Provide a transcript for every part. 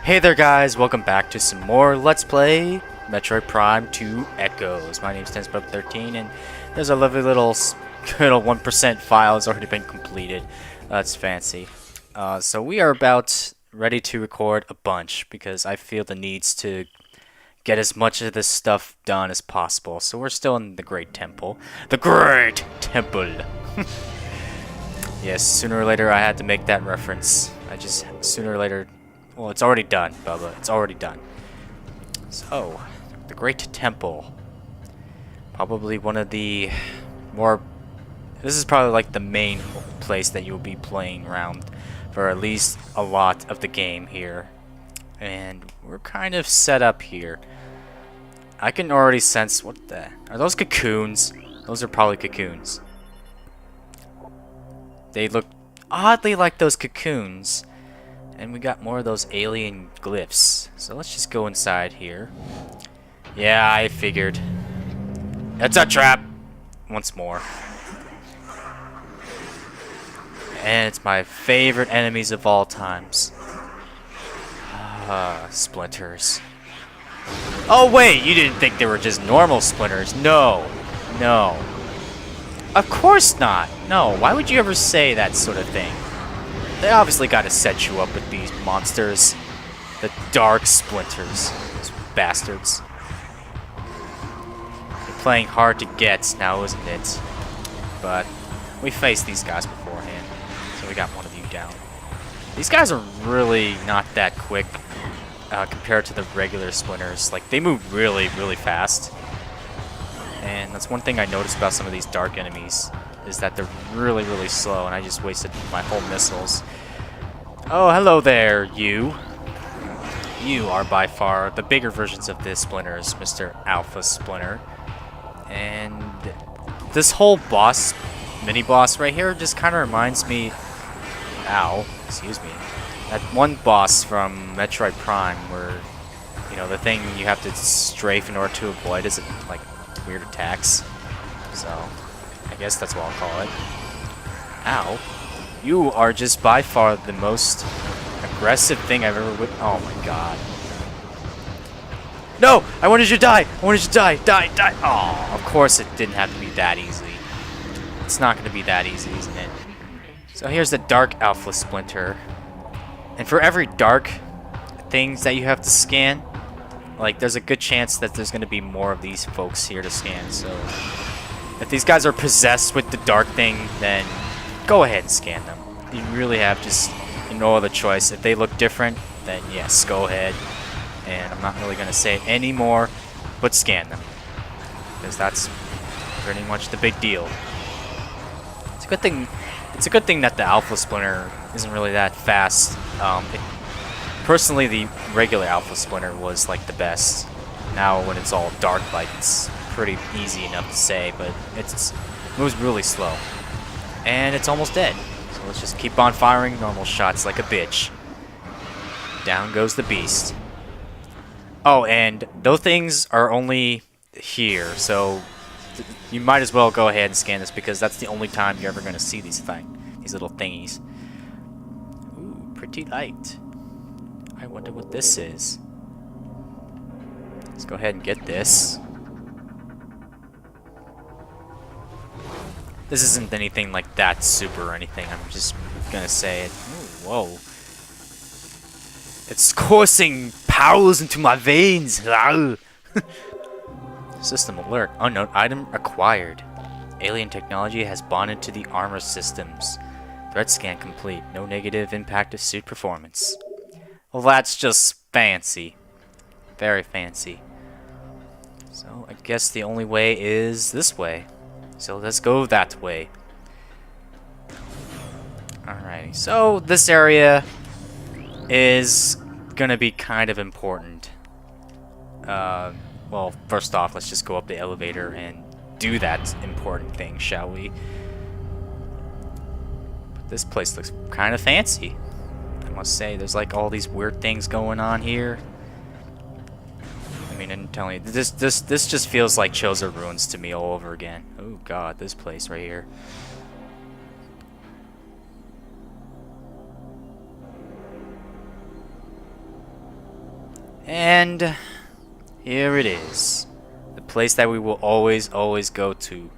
Hey there guys, welcome back to some more Let's Play Metroid Prime 2 Echoes. My name's Tenspub13 and there's a lovely little 1% file that's already been completed. That's fancy. So we are about ready to record a bunch because I feel the needs to get as much of this stuff done as possible. So we're still in the Great Temple. The Great Temple! Yes, sooner or later I had to make that reference. Sooner or later... Well, it's already done, Bubba. It's already done. So, the Great Temple. Probably one of the more... This is probably like the main place that you'll be playing around for at least a lot of the game here. And we're kind of set up here. I can already sense... What the... Are those cocoons? Those are probably cocoons. They look oddly like those cocoons. And we got more of those alien glyphs. So let's just go inside here. Yeah, I figured. It's a trap! Once more. And it's my favorite enemies of all times. Splinters. Oh wait, you didn't think they were just normal splinters. No. No. Of course not. No, why would you ever say that sort of thing? They obviously got to set you up with these monsters. The dark splinters. Those bastards. You're playing hard to get now, isn't it? But we faced these guys beforehand. So we got one of you down. These guys are really not that quick compared to the regular splinters. Like, they move really, really fast. And that's one thing I noticed about some of these dark enemies. Is that they're really, really slow, and I just wasted my whole missiles. Oh, hello there, you. You are by far the bigger versions of the splinters, Mr. Alpha Splinter. And this whole boss, mini-boss right here, just kind of reminds me... Ow, excuse me. That one boss from Metroid Prime where, you know, the thing you have to strafe in order to avoid is, like, weird attacks. So... I guess that's what I'll call it. Ow. You are just by far the most aggressive thing I've ever witnessed. Oh my god. No! I wanted you to die! I wanted you to die! Die! Die! Oh, of course it didn't have to be that easy. It's not going to be that easy, isn't it? So here's the Dark Alpha Splinter. And for every dark things that you have to scan, like, there's a good chance that there's going to be more of these folks here to scan, so... If these guys are possessed with the dark thing, then go ahead and scan them. You really have just no other choice. If they look different, then yes, go ahead. And I'm not really going to say it anymore, but scan them. Because that's pretty much the big deal. It's a good thing that the Alpha Splinter isn't really that fast. Personally, the regular Alpha Splinter was like the best. Now when it's all dark like it's pretty easy enough to say, but it moves really slow. And it's almost dead. So let's just keep on firing normal shots like a bitch. Down goes the beast. Oh, and those things are only here, so you might as well go ahead and scan this because that's the only time you're ever going to see these little thingies. Ooh, pretty light. I wonder what this is. Let's go ahead and get this. This isn't anything like that super or anything. I'm just gonna say it. Ooh, whoa. It's coursing powers into my veins. System alert. Unknown item acquired. Alien technology has bonded to the armor systems. Threat scan complete. No negative impact to suit performance. Well, that's just fancy. Very fancy. So, I guess the only way is this way. So, let's go that way. Alrighty, so this area is gonna be kind of important. Well, first off, let's just go up the elevator and do that important thing, shall we? But this place looks kind of fancy. I must say, there's like all these weird things going on here. I mean, I'm telling you, this just feels like Chozo Ruins to me all over again. Oh god, this place right here. And here it is. The place that we will always, always go to.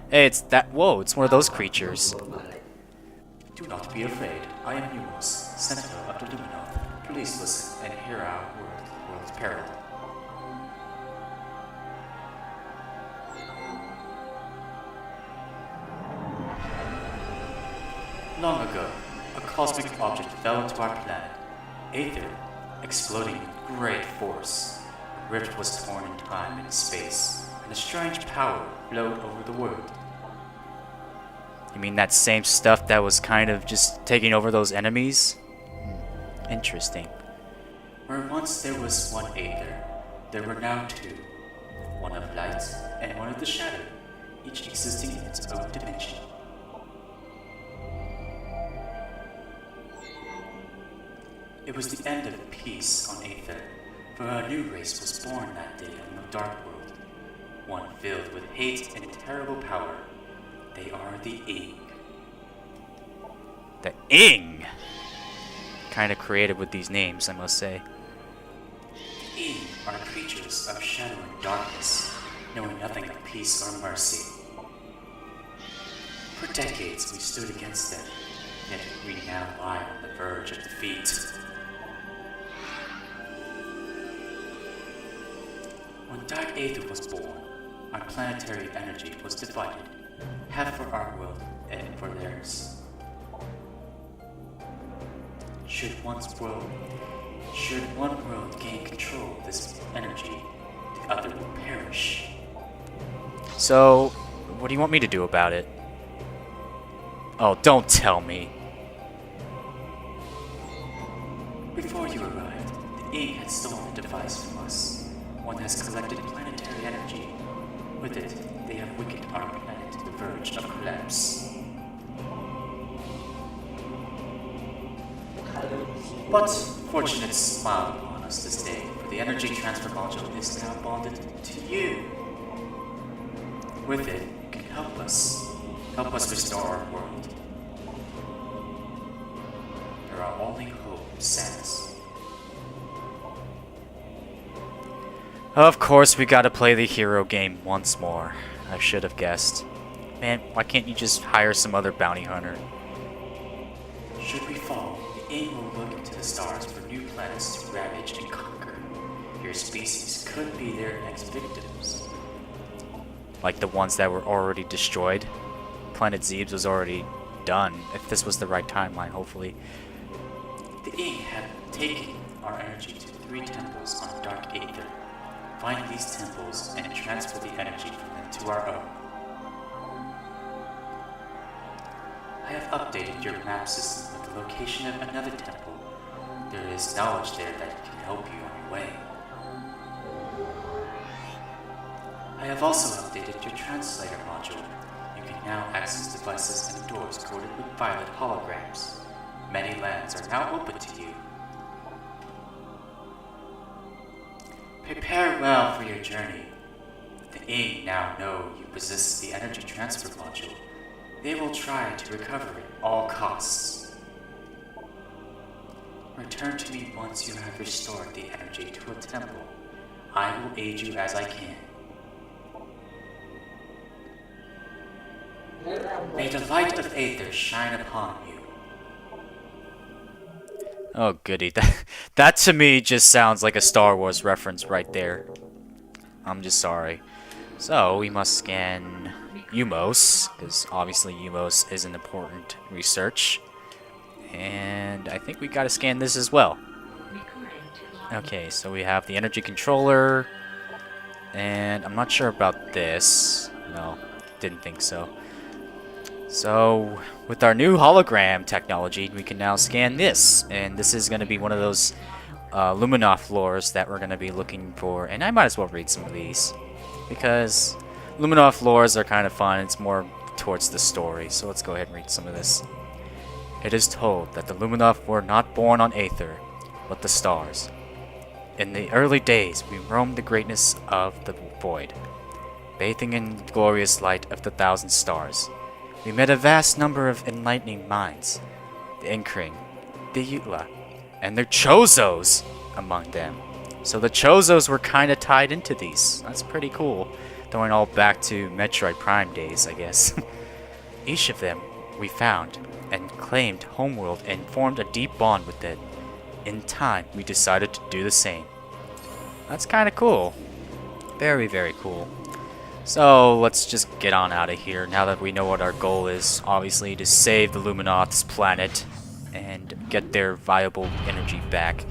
Hey, it's that. Whoa, it's one of those creatures. Do not be afraid. I am u-mos, Sentinel of the Luminoth. Please listen and hear our world's peril. Long ago, a cosmic object fell into our planet, Aether, exploding with great force. A rift was torn in time and space, and a strange power flowed over the world. You mean that same stuff that was kind of just taking over those enemies? Interesting. Where once there was one Aether, there were now two. One of light and one of the shadow, each existing in its own dimension. It was the end of peace on Aether, for a new race was born that day on the Dark World, one filled with hate and terrible power. They are the Ing. The Ing! Kind of creative with these names, I must say. The Ing are creatures of shadow and darkness, knowing nothing of peace or mercy. For decades we stood against them, yet we now lie on the verge of defeat. When Dark Aether was born, our planetary energy was divided, half for our world and for theirs. Should one world gain control of this energy, the other will perish. So, what do you want me to do about it? Oh, don't tell me. Before you arrived, the Ing had stolen a device from us. One has collected planetary energy. With it, they have weakened our planet to the verge of collapse. But fortune smiled upon us this day, for the energy transfer module is now bonded to you. With it, you can help us restore our world. There are only hope, Sans. Of course, we gotta play the hero game once more. I should have guessed. Man, why can't you just hire some other bounty hunter? Should we fall, the Ing will look into the stars for new planets to ravage and conquer. Your species could be their next victims. Like the ones that were already destroyed? Planet Zebes was already done, if this was the right timeline, hopefully. The Ing have taken our energy to 3 temples on Dark Aether. Find these temples and transfer the energy from them to our own. I have updated your map system with the location of another temple. There is knowledge there that can help you on your way. I have also updated your translator module. You can now access devices and doors coated with violet holograms. Many lands are now open to you. Prepare well for your journey. The Ing now know you possess the energy transfer module. They will try to recover at all costs. Return to me once you have restored the energy to a temple. I will aid you as I can. May the light of Aether shine upon you. Oh, goody. That to me just sounds like a Star Wars reference right there. I'm just sorry. So, we must scan u-mos, because obviously u-mos is an important research. And I think we gotta scan this as well. Okay, so we have the energy controller. And I'm not sure about this. No, didn't think so. So, with our new hologram technology, we can now scan this. And this is going to be one of those Luminoth lores that we're going to be looking for. And I might as well read some of these, because Luminoth lores are kind of fun. It's more towards the story. So let's go ahead and read some of this. It is told that the Luminoth were not born on Aether, but the stars. In the early days, we roamed the greatness of the void, bathing in the glorious light of the 1,000 stars. We met a vast number of enlightening minds, the Inkring, the Utla, and their Chozos among them. So the Chozos were kind of tied into these. That's pretty cool. Going all back to Metroid Prime days, I guess. Each of them we found and claimed homeworld and formed a deep bond with it. In time, we decided to do the same. That's kind of cool. Very, very cool. So let's just get on out of here now that we know what our goal is. Obviously to save the Luminoth's planet and get their viable energy back.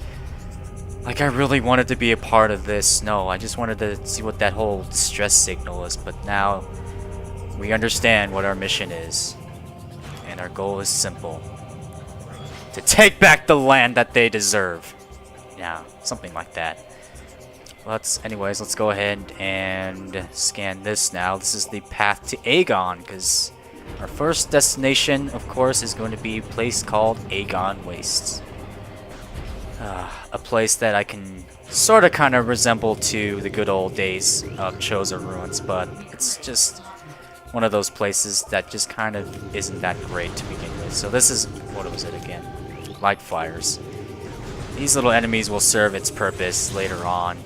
Like I really wanted to be a part of this. No, I just wanted to see what that whole distress signal is. But now we understand what our mission is. And our goal is simple. To take back the land that they deserve. Yeah, something like that. Anyways, let's go ahead and scan this now. This is the path to Aegon, because our first destination, of course, is going to be a place called Aegon Wastes. A place that I can sort of kind of resemble to the good old days of Chozo Ruins, but it's just one of those places that just kind of isn't that great to begin with. So this is, what was it again? Light flyers. These little enemies will serve its purpose later on.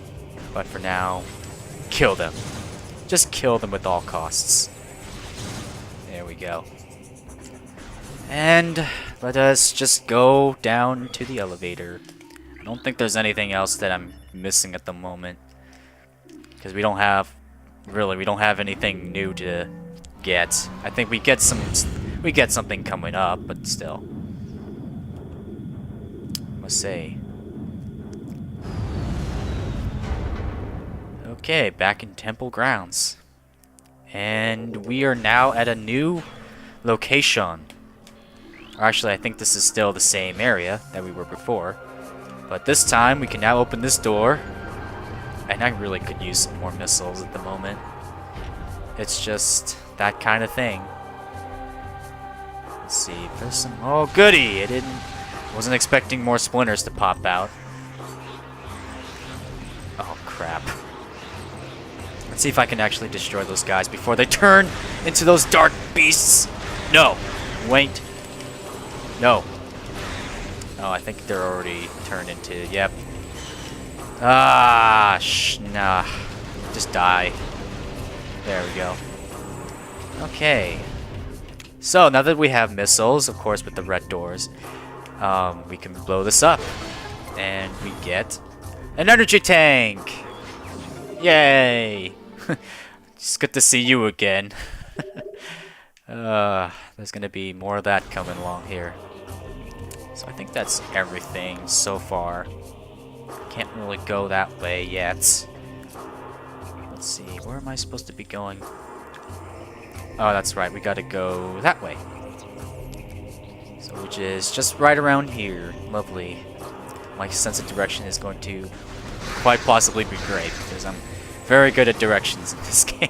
But for now, kill them. Just kill them with all costs. There we go. And let us just go down to the elevator. I don't think there's anything else that I'm missing at the moment. Because we don't have anything new to get. I think we get something coming up, but still. I must say. Okay, back in temple grounds. And we are now at a new location. Or actually, I think this is still the same area that we were before. But this time, we can now open this door. And I really could use some more missiles at the moment. It's just that kind of thing. Let's see, there's some... Oh, goody! Wasn't expecting more splinters to pop out. Oh, crap. Let's see if I can actually destroy those guys before they turn into those dark beasts. No. Wait. No. Oh, I think they're already turned into... Yep. Nah. Just die. There we go. Okay. So, now that we have missiles, of course, with the red doors, we can blow this up. And we get an energy tank! Yay! It's good to see you again. There's gonna be more of that coming along here. So I think that's everything so far. Can't really go that way yet. Let's see, where am I supposed to be going? Oh, that's right, we gotta go that way. So, which is just right around here. Lovely. My sense of direction is going to quite possibly be great, because I'm very good at directions in this game.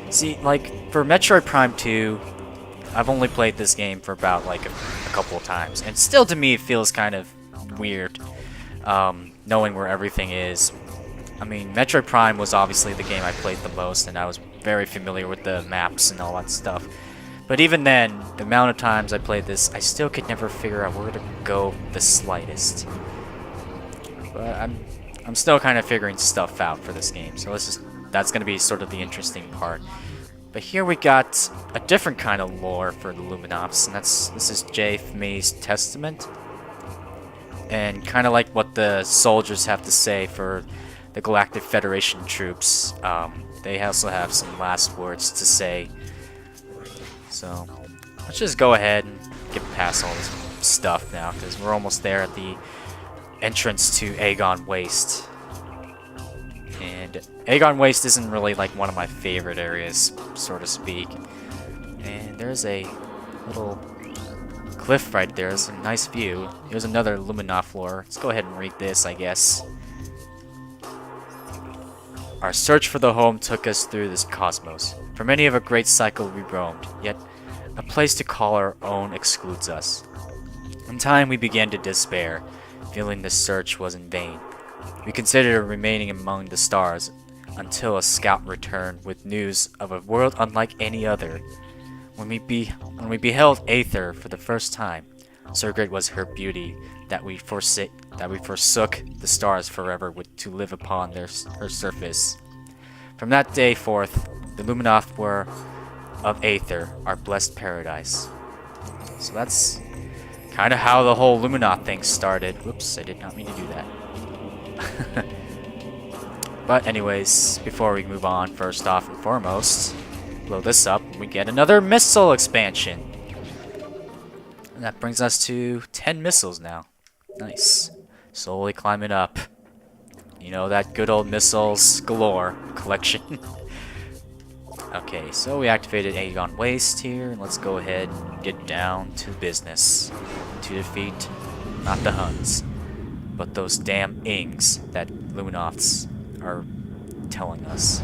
See, like, for Metroid Prime 2, I've only played this game for about, like, a couple of times. And still, to me, it feels kind of weird, knowing where everything is. I mean, Metroid Prime was obviously the game I played the most, and I was very familiar with the maps and all that stuff. But even then, the amount of times I played this, I still could never figure out where to go the slightest. But I'm still kind of figuring stuff out for this game, so that's going to be sort of the interesting part. But here we got a different kind of lore for the Luminops, and this is Ing-teresting's testament. And kind of like what the soldiers have to say for the Galactic Federation troops, they also have some last words to say. So, let's just go ahead and get past all this stuff now, because we're almost there at the entrance to Aegon Waste. And Aegon Waste isn't really like one of my favorite areas, so to speak. And there's a little cliff right there. It's a nice view. Here's another Luminoth floor. Let's go ahead and read this, I guess. Our search for the home took us through this cosmos. For many of a great cycle we roamed, yet a place to call our own excludes us. In time we began to despair, feeling this search was in vain. We considered remaining among the stars until a scout returned with news of a world unlike any other. When we beheld Aether for the first time, So great was her beauty that we forsook the stars forever to live upon her surface. From that day forth, the Luminoth were of Aether, our blessed paradise. So that's kind of how the whole Luminoth thing started. Whoops, I did not mean to do that. But anyways, before we move on, first off and foremost, blow this up, we get another missile expansion. And that brings us to 10 missiles now. Nice. Slowly climbing up. You know, that good old missiles galore collection. Okay, so we activated Aegon Waste here, and let's go ahead and get down to business. To defeat, not the Huns, but those damn Ings that Luminoths are telling us.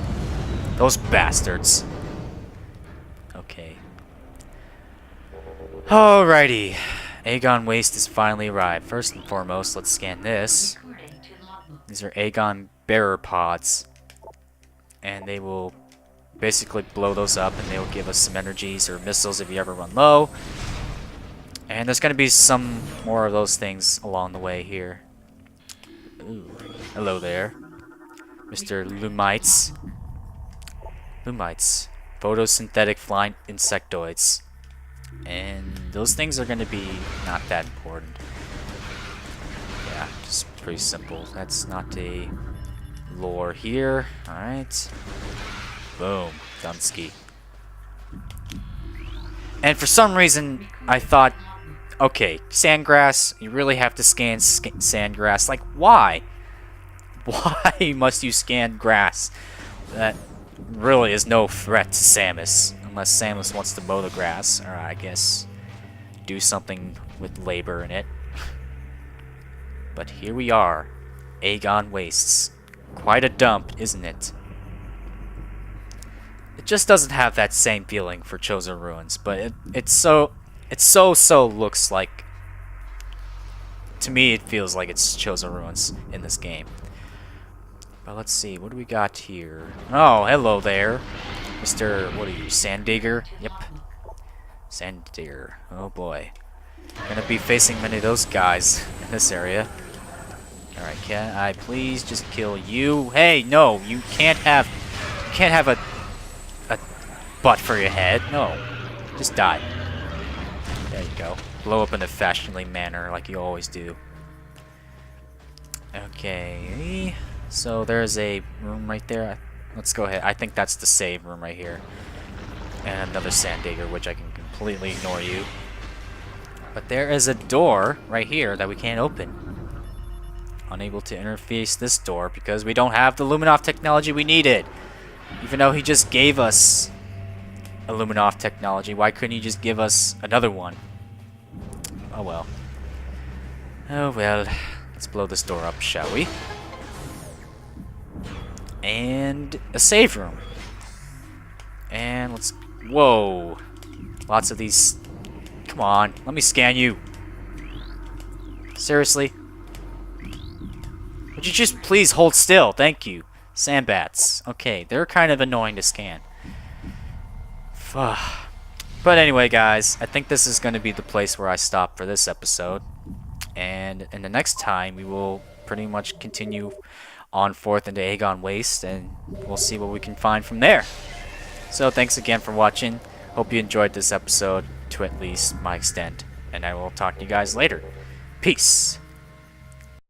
Those bastards. Okay. Alrighty. Aegon Waste has finally arrived. First and foremost, let's scan this. These are Aegon bearer pods. And they will basically blow those up and they will give us some energies or missiles if you ever run low. And there's going to be some more of those things along the way here. Ooh. Hello there, Mr. Lumites. Lumites. Photosynthetic flying insectoids. And those things are going to be not that important. Yeah, just pretty simple. That's not a lore here. Alright. Boom. Dunsky. And for some reason, I thought, okay, sandgrass, you really have to scan sandgrass. Like, why? Why must you scan grass? That really is no threat to Samus. Unless Samus wants to mow the grass, or I guess do something with labor in it. But here we are. Aegon Wastes. Quite a dump, isn't it? It just doesn't have that same feeling for Chosen Ruins, but it so looks like, to me it feels like it's Chosen Ruins in this game. But let's see, what do we got here? Oh, hello there, Mr. What are you, Sandigger? Yep, Sandigger. Oh boy, gonna be facing many of those guys in this area. All right, can I please just kill you? Hey, no, you can't have a butt for your head. No, just die. There you go. Blow up in a fashionably manner like you always do. Okay, so there's a room right there. Let's go ahead. I think that's the save room right here. And another Sandigger, which I can completely ignore you. But there is a door right here that we can't open. Unable to interface this door because we don't have the Luminoth technology we needed. Even though he just gave us a Luminoth technology, why couldn't he just give us another one? Oh well. Oh well. Let's blow this door up, shall we? And a save room. And let's... Whoa. Lots of these... Come on, let me scan you. Seriously? Would you just please hold still? Thank you. Sandbats. Okay, they're kind of annoying to scan. But anyway, guys, I think this is going to be the place where I stop for this episode. And in the next time, we will pretty much continue on forth into Aegon Waste, and we'll see what we can find from there. So thanks again for watching. Hope you enjoyed this episode, to at least my extent. And I will talk to you guys later. Peace.